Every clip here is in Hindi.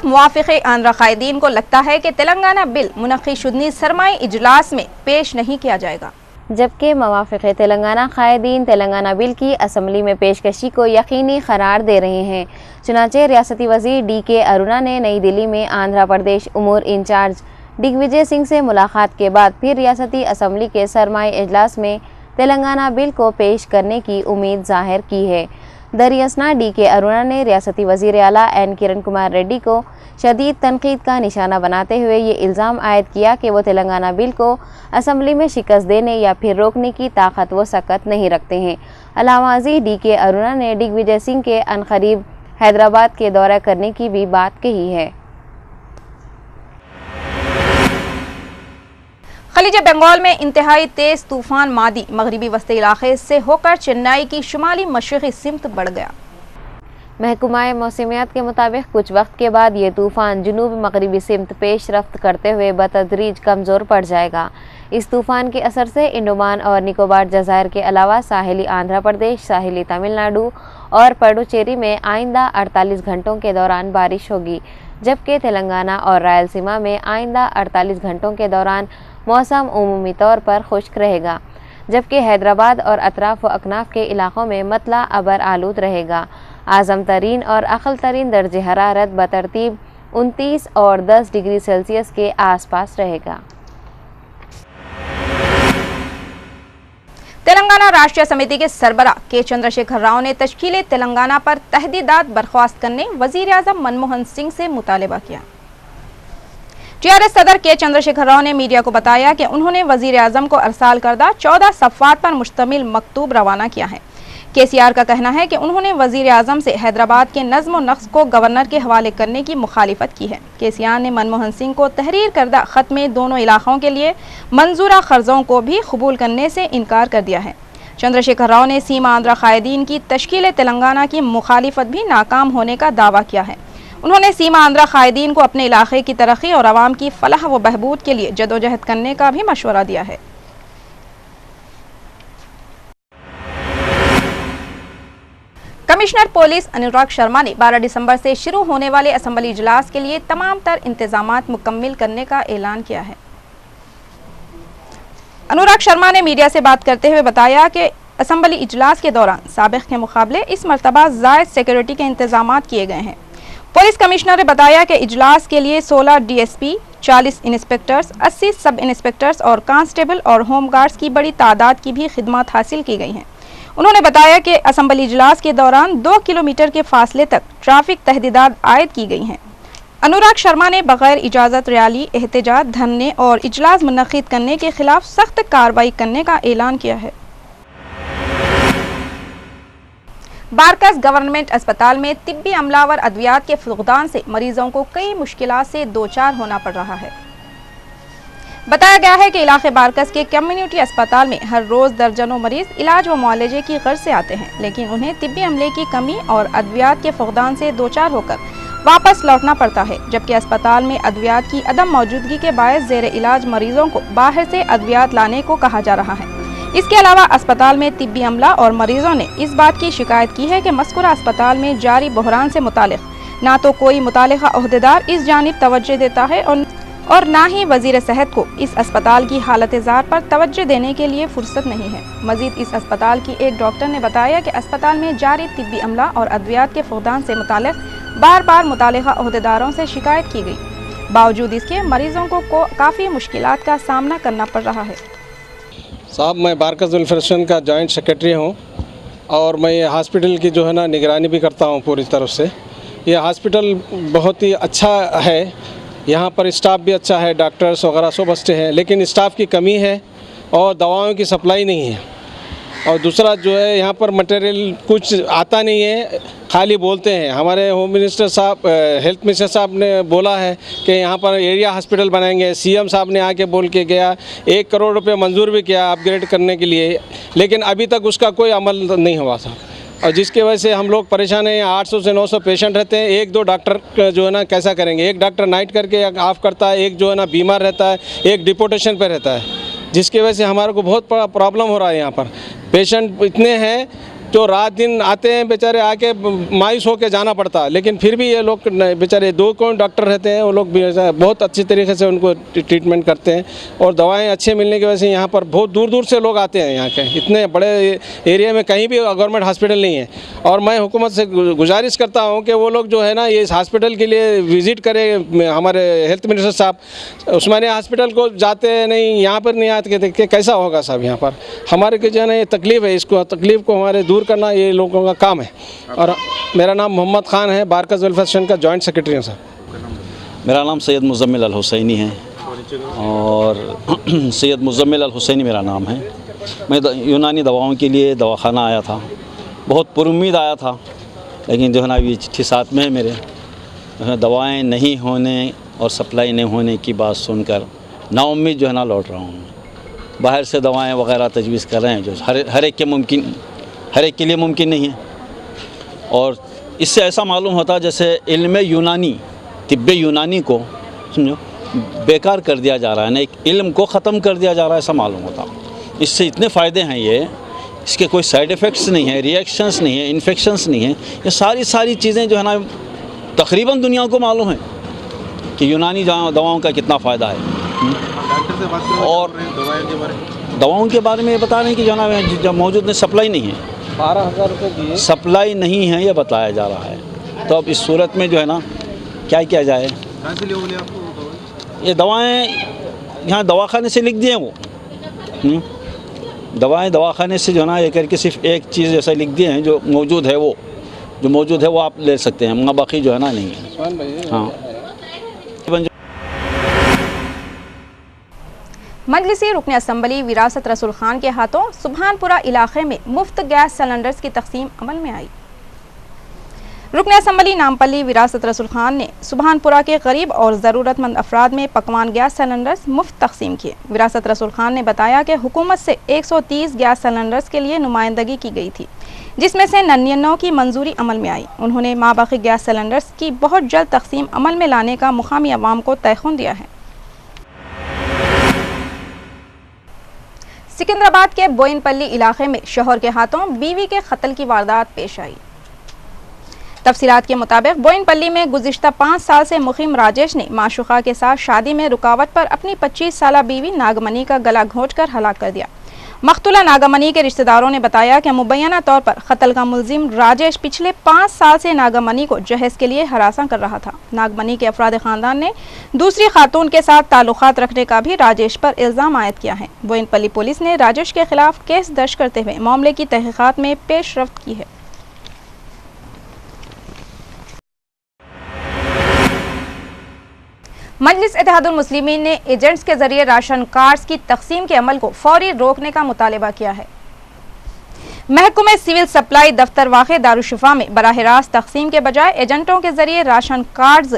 तरफ मुवाफ़िक़े आंध्रा क़ायदीन को लगता है कि तेलंगाना बिल मुनक़्क़िद-शुदनी सरमाई इजलास में पेश नहीं किया जाएगा, जबकि मुवाफ़िक़े तेलंगाना क़ायदीन तेलंगाना बिल की असम्बली में पेशकशी को यकीनी करार दे रहे हैं। चुनांचे रियासती वज़ीर DK अरुणा ने नई दिल्ली में आंध्र प्रदेश उमूर इंचार्ज दिग्विजय सिंह से मुलाकात के बाद फिर रियासती असम्बली के सरमाई इजलास में तेलंगाना बिल को पेश करने की उम्मीद जाहिर की है। दरियासना DK अरुणा ने रियासती वज़ीर आला N किरण कुमार रेड्डी को शदीद तनकीद का निशाना बनाते हुए ये इल्ज़ाम आयद किया कि वो तेलंगाना बिल को असम्बली में शिकस्त देने या फिर रोकने की ताकत व सकत नहीं रखते हैं। अलावाज़ी DK अरुणा ने दिग्विजय सिंह के अनकरीब हैदराबाद के दौरा करने की भी बात कही है। खलीज बंगाल में इंतहाई तेज तूफान मादी मगरबी वस्ती इलाके से होकर चेन्नई की शुमाली मशरक़ी सिमत बढ़ गया। महकमाए मौसमियात के मुताबिक कुछ वक्त के बाद ये तूफ़ान जुनूब मगरबी सिमत पेश रफ्त करते हुए बतदरीज कमज़ोर पड़ जाएगा। इस तूफ़ान के असर से अंडमान और निकोबार जज़ायर के अलावा साहिली आंध्र प्रदेश, साहिली तमिलनाडु और पुडुचेरी में आइंदा 48 घंटों के दौरान बारिश होगी, जबकि तेलंगाना और रायलसीमा में आइंदा 48 घंटों के दौरान मौसम उमूमी तौर पर खुश्क रहेगा, जबकि हैदराबाद और अतराफ व अकनाफ के इलाकों में मतला अबर आलूद रहेगा। आज़म तरीन और अक़ल तरीन दर्जे हरारत बतरतीब 29 और 10 डिग्री सेल्सियस के आसपास रहेगा। तेलंगाना राष्ट्रीय समिति के सरबरा के चंद्रशेखर राव ने तश्कील तेलंगाना पर तहदीदात बर्खास्त करने वज़ीर आज़म मनमोहन सिंह से मुतालबा किया। TRS सदर के चंद्रशेखर राव ने मीडिया को बताया कि उन्होंने वज़ीर आज़म को अरसाल करदा 14 सफ़ात पर मुश्तमिल मकतूब रवाना किया है। KCR का कहना है कि उन्होंने वज़ीर आज़म से हैदराबाद के नज़्म व नक्श को गवर्नर के हवाले करने की मुखालिफत की है। KCR ने मनमोहन सिंह को तहरीर करदा ख़त में दोनों इलाक़ों के लिए मंजूरा क़र्ज़ों को भी कबूल करने से इनकार कर दिया है। चंद्रशेखर राव ने सीमा आंध्रा क़ायदीन की तश्कील तेलंगाना की मुखालिफत भी नाकाम होने का दावा किया है। उन्होंने सीमा आंध्रा क़ायदीन को अपने इलाके की तरक्की और आवाम की फलाह व बहबूद के लिए जदोजहद करने का भी मशवरा दिया है। कमिश्नर पुलिस अनुराग शर्मा ने 12 दिसंबर से शुरू होने वाले असम्बली इजलास के लिए तमाम तर इंतजामात मुकम्मिल करने का ऐलान किया है। अनुराग शर्मा ने मीडिया से बात करते हुए बताया कि असम्बली इजलास के दौरान साबिक़ के मुकाबले इस मरतबा ज़ायद सिक्योरिटी के इंतजामात किए गए हैं। पुलिस कमिश्नर ने बताया कि इजलास के लिए 16 DSP, 40 इंस्पेक्टर्स, 80 सब इंस्पेक्टर्स और कांस्टेबल और होमगार्ड्स की बड़ी तादाद की भी खिदमत हासिल की गई हैं। उन्होंने बताया कि असम्बली इजलास के दौरान 2 किलोमीटर के फासले तक ट्रैफिक तहदीदात आयद की गई हैं। अनुराग शर्मा ने बगैर इजाज़त रैली, एहतजाज, धरने और इजलास मुनक़्क़िद करने के खिलाफ सख्त कार्रवाई करने का ऐलान किया है। बारकस गवर्नमेंट अस्पताल में तिब्बी अमला व अद्वियात के फुक़दान से मरीजों को कई मुश्किलात से दो चार होना पड़ रहा है। बताया गया है कि इलाके बारकस के कम्युनिटी अस्पताल में हर रोज़ दर्जनों मरीज इलाज व मुआलजे की गर्ज से आते हैं, लेकिन उन्हें तिब्बी अमले की कमी और अद्वियात के फुक़दान से दो चार होकर वापस लौटना पड़ता है, जबकि अस्पताल में अद्वियात की अदम मौजूदगी के बायस ज़ेर इलाज मरीजों को बाहर से अद्वियात लाने को कहा जा रहा है। इसके अलावा अस्पताल में तिब्बी अमला और मरीजों ने इस बात की शिकायत की है कि मज़कूरा अस्पताल में जारी बहरान से मुतालिक ना तो कोई मुतालिका अहदेदार इस जानिब तवज्जो देता है और ना ही वज़ीर सेहत को इस अस्पताल की हालत ज़ार पर तवज्जो देने के लिए फुर्सत नहीं है। मज़ीद इस अस्पताल की एक डॉक्टर ने बताया कि अस्पताल में जारी तिब्बी अमला और अद्वियात के फुक़दान से मुतालिक बार बार मुतालिका अहदेदारों से शिकायत की गई, बावजूद इसके मरीजों को काफ़ी मुश्किलात का सामना करना पड़ रहा है। साहब, मैं बारकस फेडरेशन का जॉइंट सेक्रेटरी हूँ और मैं ये हॉस्पिटल की जो है ना निगरानी भी करता हूँ पूरी तरफ से। ये हॉस्पिटल बहुत ही अच्छा है, यहाँ पर स्टाफ भी अच्छा है, डॉक्टर्स वगैरह सब अच्छे हैं, लेकिन स्टाफ की कमी है और दवाओं की सप्लाई नहीं है। और दूसरा जो है यहाँ पर मटेरियल कुछ आता नहीं है, खाली बोलते हैं। हमारे होम मिनिस्टर साहब, हेल्थ मिनिस्टर साहब ने बोला है कि यहाँ पर एरिया हॉस्पिटल बनाएंगे। CM साहब ने आके बोल के गया, 1 करोड़ रुपए मंजूर भी किया अपग्रेड करने के लिए, लेकिन अभी तक उसका कोई अमल नहीं हुआ था, और जिसकी वजह से हम लोग परेशान हैं। 800 से 900 पेशेंट रहते हैं, 1-2 डॉक्टर जो है ना कैसा करेंगे। एक डॉक्टर नाइट करके ऑफ करता है, एक जो है ना बीमार रहता है, एक डिपोटेशन पे रहता है, जिसकी वजह से हमारे को बहुत बड़ा प्रॉब्लम हो रहा है। यहाँ पर पेशेंट इतने हैं जो रात दिन आते हैं बेचारे, आके मायूस होकर जाना पड़ता है। लेकिन फिर भी ये लोग बेचारे 2 कौन डॉक्टर रहते हैं, वो लोग भी बहुत अच्छी तरीके से उनको ट्रीटमेंट करते हैं और दवाएं अच्छे मिलने की वजह से यहाँ पर बहुत दूर दूर से लोग आते हैं। यहाँ के इतने बड़े एरिया में कहीं भी गवर्नमेंट हॉस्पिटल नहीं है। और मैं हुकूमत से गुजारिश करता हूँ कि वो लोग जो है ना ये इस हॉस्पिटल के लिए विज़िट करें। हमारे हेल्थ मिनिस्टर साहब उस्मानिया हॉस्पिटल को जाते नहीं, यहाँ पर नहीं आते के कैसा होगा साहब। यहाँ पर हमारे के जो है ना ये तकलीफ़ है, इसको तकलीफ़ को हमारे दूर करना ये लोगों का काम है। और मेरा नाम मोहम्मद ख़ान है, बारकस वेलफेयर एसोसिएशन का जॉइंट सेक्रेटरी हूँ सर। मेरा नाम सैयद मुज़म्मिल अल हुसैनी है और सैयद मुज़म्मिल अल हुसैनी मेरा नाम है। मैं यूनानी दवाओं के लिए दवाखाना आया था, बहुत पुरुम्मीद आया था, लेकिन जो है ना ये चिट्ठी साथ में है मेरे, दवाएं नहीं होने और सप्लाई नहीं होने की बात सुनकर नाउम्मीद जो है ना लौट रहा हूँ। बाहर से दवाएं वगैरह तजवीज़ कर रहे हैं जो हर एक के लिए मुमकिन नहीं है। और इससे ऐसा मालूम होता जैसे इल्म यूनानी, तिब्बे यूनानी को समझो बेकार कर दिया जा रहा है, ना एक इल्म को ख़त्म कर दिया जा रहा है, ऐसा मालूम होता। इससे इतने फ़ायदे हैं, ये इसके कोई साइड इफ़ेक्ट्स नहीं है, रिएक्शंस नहीं है, इन्फेक्शंस नहीं है। ये सारी चीज़ें जो है ना तकरीबन दुनिया को मालूम है कि यूनानी दवाओं का कितना फ़ायदा है। और दवाओं के बारे में ये बता रहे हैं कि जो है जब मौजूद में सप्लाई नहीं है, 12,000 रुपये की सप्लाई नहीं है, ये बताया जा रहा है। तो अब इस सूरत में जो है ना क्या किया जाए। ये दवाएं यहाँ दवाखाने से लिख दिए वो दवाएं दवाखाने से जो है ना ये करके सिर्फ एक चीज़ जैसा लिख दिए हैं, जो मौजूद है वो आप ले सकते हैं, मगर बाकी जो है ना नहीं है। हाँ, मजलिसी रुकन असम्बली विरासत रसूल खान के हाथों सुबहानपुरा इलाके में मुफ्त गैस सिलेंडर्स की तकसीम अमल में आई। रुकन असम्बली नामपल्ली विरासत रसूल खान ने सुबहानपुरा के गरीब और ज़रूरतमंद अफराद में पकवान गैस सिलेंडर्स मुफ्त तकसीम किए। विरासत रसूल खान ने बताया कि हुकूमत से 130 गैस सिलेंडर्स के लिए नुमाइंदगी की गई थी, जिसमें से 99 की मंजूरी अमल में आई। उन्होंने माबाकी गैस सिलेंडर्स की बहुत जल्द तकसीम अमल में लाने का मुकामी अवाम को तयख़ुन दिया है। सिकंदराबाद के बोइनपल्ली इलाके में शौहर के हाथों बीवी के कत्ल की वारदात पेश आई। तफसीलात के मुताबिक बोइनपल्ली में गुज़िश्ता 5 साल से मुक़ीम राजेश ने माशूक़ा के साथ शादी में रुकावट पर अपनी 25 साला बीवी नागमनी का गला घोंटकर हलाक कर दिया। मक़तूला नागमनी के रिश्तेदारों ने बताया कि मुबैना तौर पर कत्ल का मुलजिम राजेश पिछले 5 साल से नागमनी को जहेज़ के लिए हरासा कर रहा था। नागमनी के अफराद ख़ानदान ने दूसरी खातून के साथ ताल्लुकात रखने का भी राजेश पर इल्ज़ाम आयद किया है। बोइनपल्ली पुलिस ने राजेश के खिलाफ केस दर्ज करते हुए मामले की तहक़ीक़ात में पेशरफ्त की है। मजलिस इत्तेहादुल मुस्लिमीन ने एजेंट्स के जरिए राशन कार्ड्स की तकसीम के अमल को फौरी रोकने का मुतालिबा किया है। महकमे सिविल सप्लाई दफ्तर वाक़े दारुशिफा में बराह रास्त तकसीम के बजाय एजेंटों के जरिए राशन कार्ड्स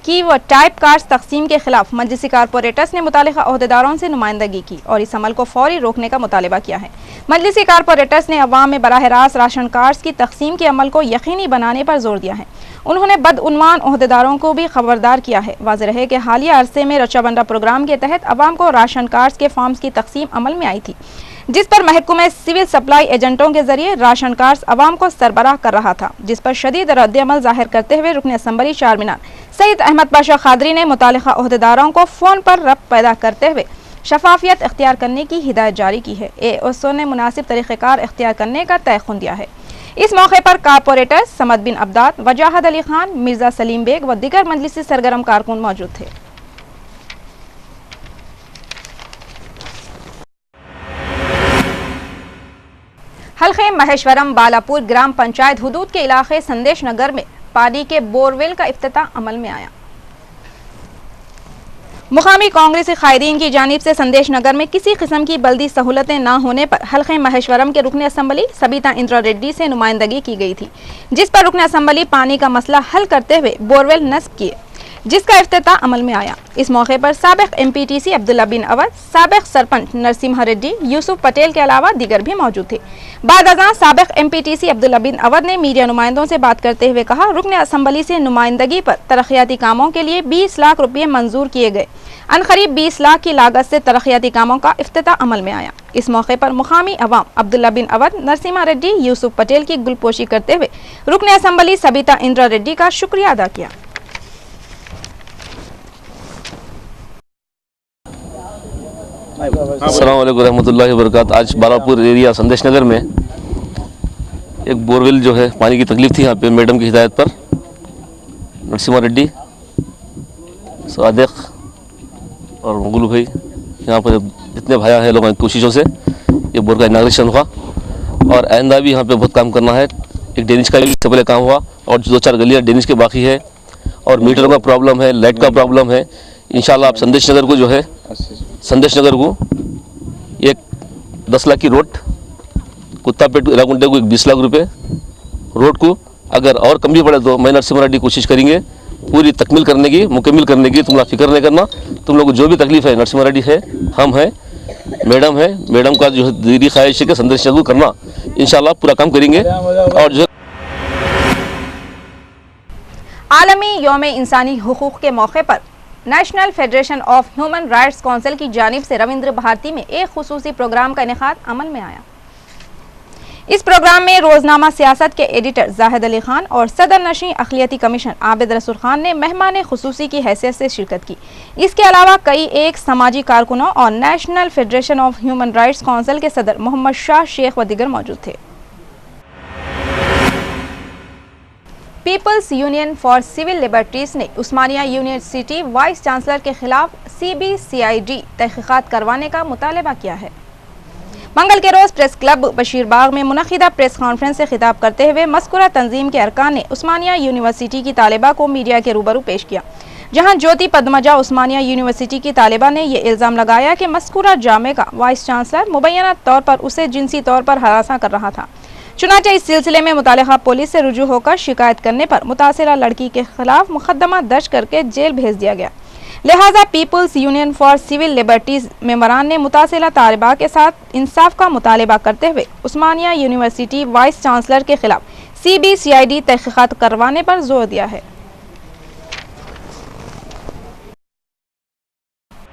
की व टाइप कार्ड्स तकसीम के खिलाफ मजलिसी कारपोरेटर्स ने मुतालिका अहदेदारों से नुमाइंदगी की और इस अमल को फौरी रोकने का मुतालिबा किया है। मजलिसी कारपोरेटर्स ने अवाम में बराह रास्त राशन कार्ड्स की तकसीम के अमल को यकीनी बनाने पर जोर दिया है। उन्होंने बदउन्वान अहदेदारों को भी खबरदार किया है। वाज़ेह रहे कि हालिया अरसे में रचाबंदा प्रोग्राम के तहत अवाम को राशन कार्ड्स के फॉर्म्स की तकसीम अमल में आई थी, जिस पर महकमे सिविल सप्लाई एजेंटों के जरिए राशन कार्ड्स अवाम को सरबराह कर रहा था, जिस पर शदीद रद्द-ए-अमल जाहिर करते हुए रुकन असम्बली चारमीनार सईद अहमद पाशा खादरी ने मुतालिका अहदेदारों को फ़ोन पर रब्त पैदा करते हुए शफाफियत इख्तियार करने की हिदायत जारी की है। एओसओ ने मुनासिब तरीक़ेकार इख्तियार करने का तयख़ुन दिया है। इस मौके पर कारपोरेटर समद बिन अब्दाद, वजाहत अली खान, मिर्जा सलीम बेग व दीगर मजलिसी सरगर्म कारकुन मौजूद थे। हल्के महेश्वरम बालापुर ग्राम पंचायत हुदूद के इलाके संदेश नगर में पानी के बोरवेल का इफ्तिताह अमल में आया। मुकामी कांग्रेसी कायदीन की जानिब से संदेश नगर में किसी किस्म की बल्दी सहूलतें न होने पर हल्के महेश्वरम के रुकन असम्बली सबिता इंद्रा रेड्डी से नुमाइंदगी की गई थी, जिस पर रुकन असम्बली पानी का मसला हल करते हुए बोरवेल नस्ब किए। जिसका इफ्तिताह अमल में आया। इस मौके पर साबिक MPTC अब्दुल्ला बिन अवध, साबिक सरपंच नरसिम्हा रेड्डी, यूसुफ पटेल के अलावा दीगर भी मौजूद थे। बाद अज़ां साबिक MPTC अब्दुल्ला बिन अवध ने मीडिया नुमाइंदों से बात करते हुए कहा, रुकन असम्बली से नुमाइंदगी पर तरक्याती कामों के लिए 20 लाख रुपये मंजूर किए गए। अनकरीब 20 लाख की लागत से तरक्याती कामों का इफ्तिताह अमल में आया। इस मौके पर मुकामी अवाम अब्दुल्ला बिन अवध, नरसिम्हा रेड्डी, यूसुफ पटेल की गुलपोशी करते हुए रुकन असम्बली सबिता इंद्रा रेड्डी का शुक्रिया अदा किया। अस्सलाम वालेकुम रहमतुल्लाहि व बरकात। आज बालापुर एरिया संदेश नगर में एक बोरवेल जो है पानी की तकलीफ थी, यहाँ पे मैडम की हिदायत पर नरसिम्हा रेड्डी, सादिक और मुगलू भाई, यहाँ पर जितने भाया है लोगों की कोशिशों से ये बोर का इनाग्रेशन हुआ। और आइंदा भी यहाँ पे बहुत काम करना है। एक ड्रेनेज का भी पहले काम हुआ और 2-4 गलियाँ ड्रेनेज के बाकी है और मीटर का प्रॉब्लम है, लाइट का प्रॉब्लम है। इंशाल्लाह आप संदेश नगर को जो है, संदेश नगर को एक 10 लाख की रोड, कुत्तापेट इलाकुंटे को 20 लाख रुपए रोड को, अगर और कम भी पड़े तो मैं नरसिम्हा रेड्डी कोशिश करेंगे पूरी तकमील करने की, मुकम्मल करने की। तुम लोग फिक्र नहीं करना, तुम लोग को जो भी तकलीफ है नरसिम्हा रेड्डी है, हम हैं, मैडम है, मैडम का जो है दीदी ख्वाहिश है कि संदेश नगर करना, इंशाल्लाह पूरा काम करेंगे। और जो आलमी यौम इंसानी हुकूक के मौके पर national Federation of Human Rights council की जानिब से रविंद्र भारती में एक खुसूसी प्रोग्राम का इनेकाद अमल में आया। इस प्रोग्राम में रोजनामा सियासत के एडिटर जाहिद अली खान और सदर नशीं अखिलियती कमीशन आबिद रसूल खान ने मेहमान खुसूसी की हैसियत से शिरकत की। इसके अलावा कई एक समाजी कारकुनों और National Federation of Human Rights Council के सदर मोहम्मद शाह शेख व दीगर मौजूद थे। People's Union for Civil Liberties ने उस्मानिया यूनिवर्सिटी वाइस चांसलर के खिलाफ CBCID तहकीकात करवाने का मुतालबा किया है। मंगल के रोज प्रेस क्लब बशीरबाग में मुनक़िदा प्रेस कॉन्फ्रेंस से खिताब करते हुए मज़कूरा तंजीम के अरकान ने उस्मानिया यूनिवर्सिटी की तालिबा को मीडिया के रूबरू पेश किया, जहां ज्योति पद्मजा उस्मानिया यूनिवर्सिटी की तालिबा ने यह इल्ज़ाम लगाया कि मज़कूरा जामे का वाइस चांसलर मुबैना तौर पर उसे जिनसी तौर पर हरासा कर रहा था। चुनांचे इस सिलसिले में मुतालिका पुलिस से रुजू होकर शिकायत करने पर मुतासिरा लड़की के खिलाफ मुकदमा दर्ज करके जेल भेज दिया गया। लिहाजा People's Union for Civil Liberties मेंबरान ने मुतासिरा तालिबा के साथ इंसाफ का मुतालबा करते हुए उस्मानिया यूनिवर्सिटी वाइस चांसलर के खिलाफ CBCID तहकीकात करवाने पर जोर दिया है।